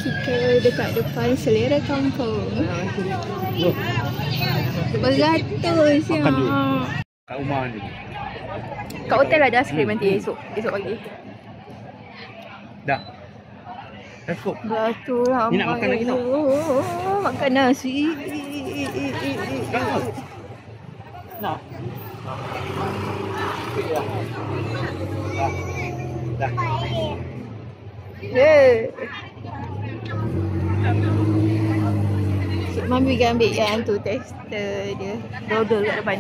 kita dekat depan Selera Kampung. Beratus ya. Kat rumah ni. Kat hotel ada aiskrim nanti esok pagi. Dah. Dah cukup. Beratus lah. Ni nak makan lagi tau. Makan nasi. Nak. Dah. Mami pergi ambil yang tu tester dia. Dodol kat depan.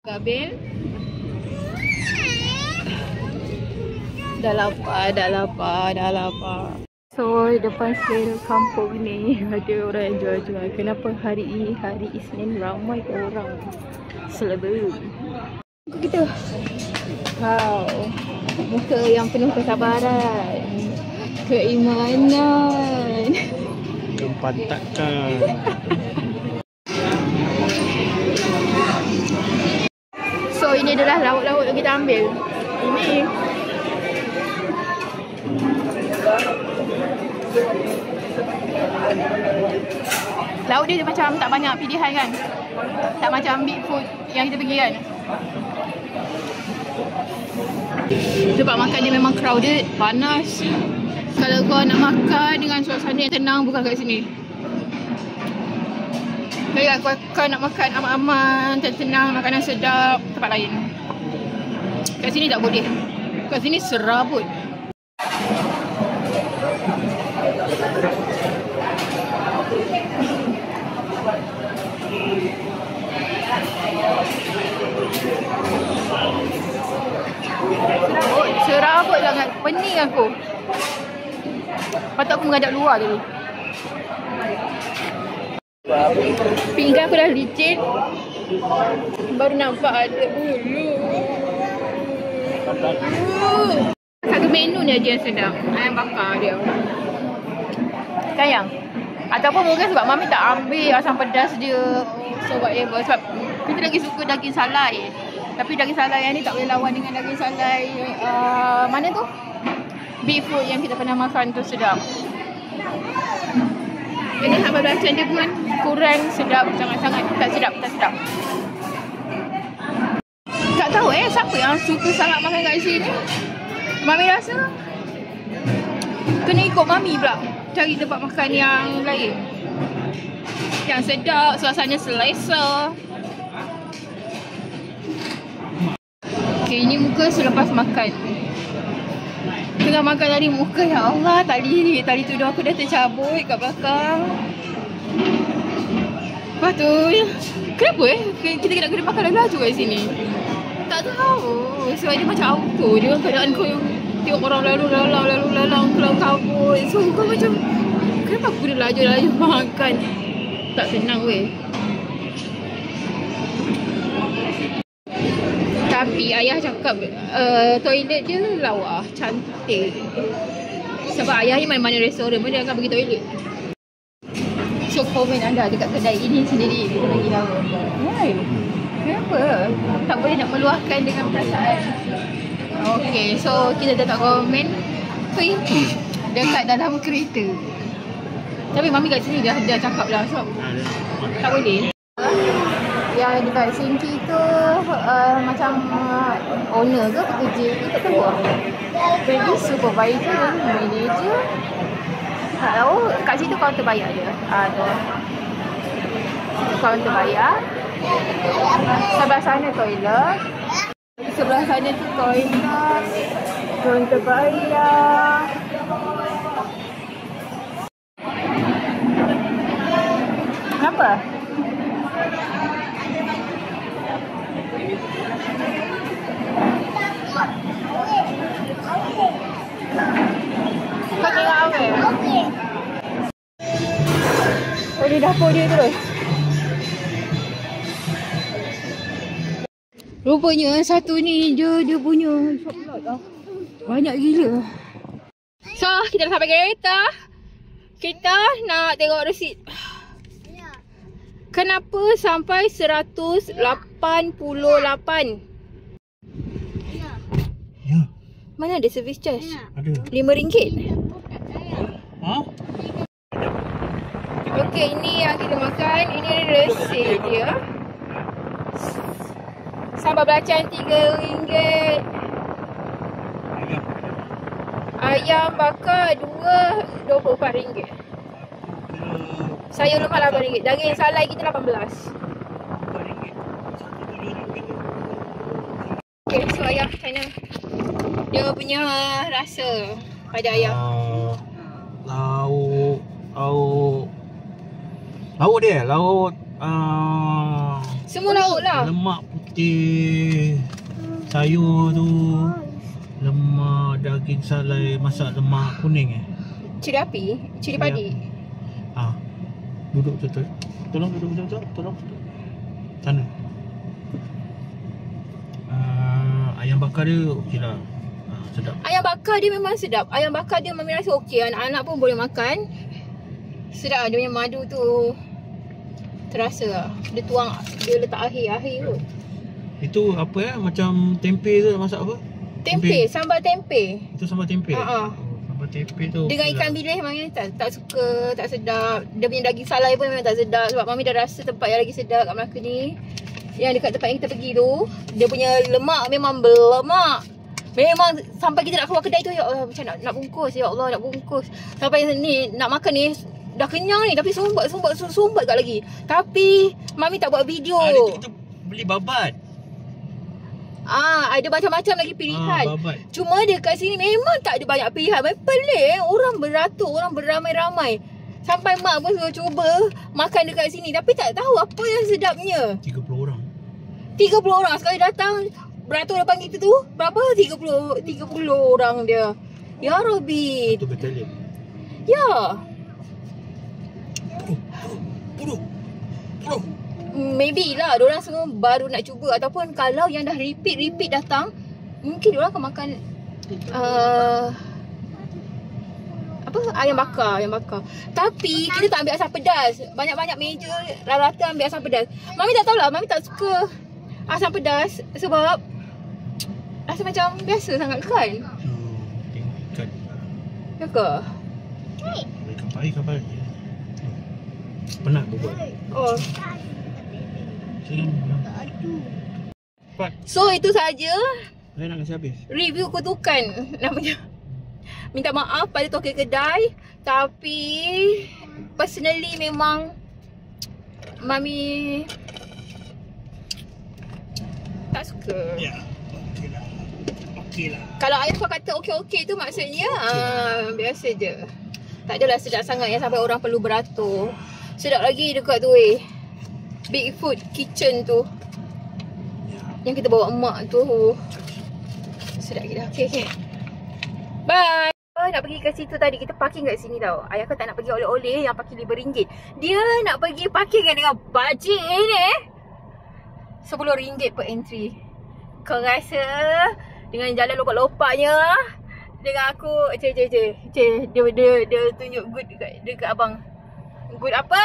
Gabil. Dah lapar. So depan Selera Kampung ni ada orang yang jual-jual. Kenapa hari ini hari Isnin ramai orang selebriti. Kita. Wow. Muka yang penuh kesabaran. Keimanan. Kepantakan. So ini adalah lauk-lauk yang kita ambil. Ini lauk dia macam tak banyak pilihan kan. Tak macam big food yang kita pergi kan. Sebab makan dia memang crowded, panas. Kalau kau nak makan dengan suasana yang tenang, bukan kat sini. Kalau kau nak makan aman-aman, tenang, makanan sedap, tempat lain. Kat sini tak boleh. Kat sini serabut. Serabut sangat. Pening aku. Patut aku menghadap luar dulu. Pinggan aku dah licin. Baru nampak ada bulu. Satu menu ni aja yang sedap. Ayam bakar dia. Sayang. Ataupun mungkin sebab Mami tak ambil asam pedas dia. So whatever. Sebab kita lagi suka daging salai. Tapi daging salai yang ni tak boleh lawan dengan daging salai mana tu? Beef food yang kita pernah makan tu sedap. Ini sambal belacan dia pun kurang sedap. Sangat-sangat tak sedap. Tak tahu siapa yang suka sangat makan kat sini. Mami rasa kena ikut Mami pula cari tempat makan yang lain, yang sedap, suasana selesa. Okay, ini muka selepas makan. Tengah makan tadi muka, ya Allah, tali tudung aku dah tercabut kat belakang. Lepas tu kenapa kita kena makan laju kat sini? Tak tahu. Sebab dia macam auto je keadaan kau yang tengok orang lalu lalang keluar kabut. So kau macam kenapa aku kena laju makan? Tak senang weh. Tapi ayah cakap toilet dia lawa, cantik. Sebab ayah ni mana-mana restoran pun dia akan pergi toilet. So komen anda dekat kedai ini sendiri dia lagi lawa. Why? Kenapa? Tak boleh nak meluahkan dengan perasaan. Okay, so kita letak komen free dekat dalam kereta. Tapi Mami kat sini dah cakap lah, so tak boleh. Yang dekat Sinki tu macam owner ke pekerja ke, tak tahu. Jadi supervisor, manager, tak tahu. Kat situ kaunter bayar dia. Tu kaunter bayar. Sebelah sana toilet. Sebelah sana tu toilet, kaunter bayar. Kenapa? Kau tengok apa? Oh, di dapur dia terus. Rupanya satu ni dia punya shopload lah. Banyak gila. So, kita dah sampai kereta. Kita nak tengok resit. Kenapa sampai 188? Ya. Mana ada service charge? Ada. RM5. Ha? Okey, ini yang kita makan. Ini resit dia. Sambal belacan RM3. Ayam bakar RM24. Sayur lemak RM8. Daging salai kita RM18. Okay, so ayam macam mana? Dia punya rasa pada ayam. Lauk dia, lauk Semua lauk lah. lemak putih, sayur tu, lemak daging salai, masak lemak kuning Cili api, cili padi. Duduk betul-betul. Tolong duduk betul-betul. Tolong duduk. Sana. Ayam bakar dia okey lah. Sedap. Ayam bakar dia memang sedap. Ayam bakar dia memang rasa okey. Anak-anak pun boleh makan. Sedap. Dia punya madu tu terasa lah. Dia tuang, dia letak akhir-akhir tu. Itu apa macam tempe tu masak apa? Tempe, sambal tempe. Itu sambal tempe? Sambal tempe tu dengan ikan bilis Mami tak suka, tak sedap. Dia punya daging salai pun memang tak sedap. Sebab Mami dah rasa tempat yang lagi sedap kat Melaka ni, yang dekat tempat yang kita pergi tu, dia punya lemak memang berlemak. Memang sampai kita nak keluar kedai tu, ya Allah, macam nak bungkus, ya Allah nak bungkus. Sampai ni nak makan ni dah kenyang ni, tapi sumbat kat lagi. Tapi Mami tak buat video. Kita beli babat. Ada macam-macam lagi pilihan. Babat. Cuma dekat sini memang tak ada banyak pilihan. Memang pelik orang beratur, orang beramai-ramai. Sampai mak pun suruh cuba makan dekat sini, tapi tak tahu apa yang sedapnya. 30 orang. 30 orang sekali datang beratur depan kita tu. Berapa? 30 orang dia. Ya Rabbi. Satu batalion. Ya. Puluh. Maybe lah diorang semua baru nak cuba. Ataupun kalau yang dah repeat datang, mungkin diorang akan makan ayam bakar. Tapi kita tak ambil asam pedas. Banyak-banyak meja rata-rata ambil asam pedas. Mami tak tahulah, Mami tak suka asam pedas sebab rasa macam biasa sangat kan. Tengok ikan. Ya ke? Ikan pari. Penat berbual. Oh. Cepat. So itu saja Saya nak kasi habis. review kutukan namanya. Minta maaf pada tokek kedai, tapi personally memang Mami tak suka. Ya. Okey lah. Kalau ayah kau kata okey-okey tu maksudnya biasa je. Tak adalah sedap sangat yang sampai orang perlu beratur. Sedap lagi dekat tu Big Food Kitchen tu, yang kita bawa emak tu. Sedap gila. Okay. Bye. Nak pergi ke situ tadi, kita parking kat sini tau. Ayah kata tak nak pergi oleh-oleh yang parking RM5. Dia nak pergi parking dengan bajet ni RM10 per entry. Kau rasa dengan jalan lopak-lopaknya dengan aku dia tunjuk good dekat abang. Good apa?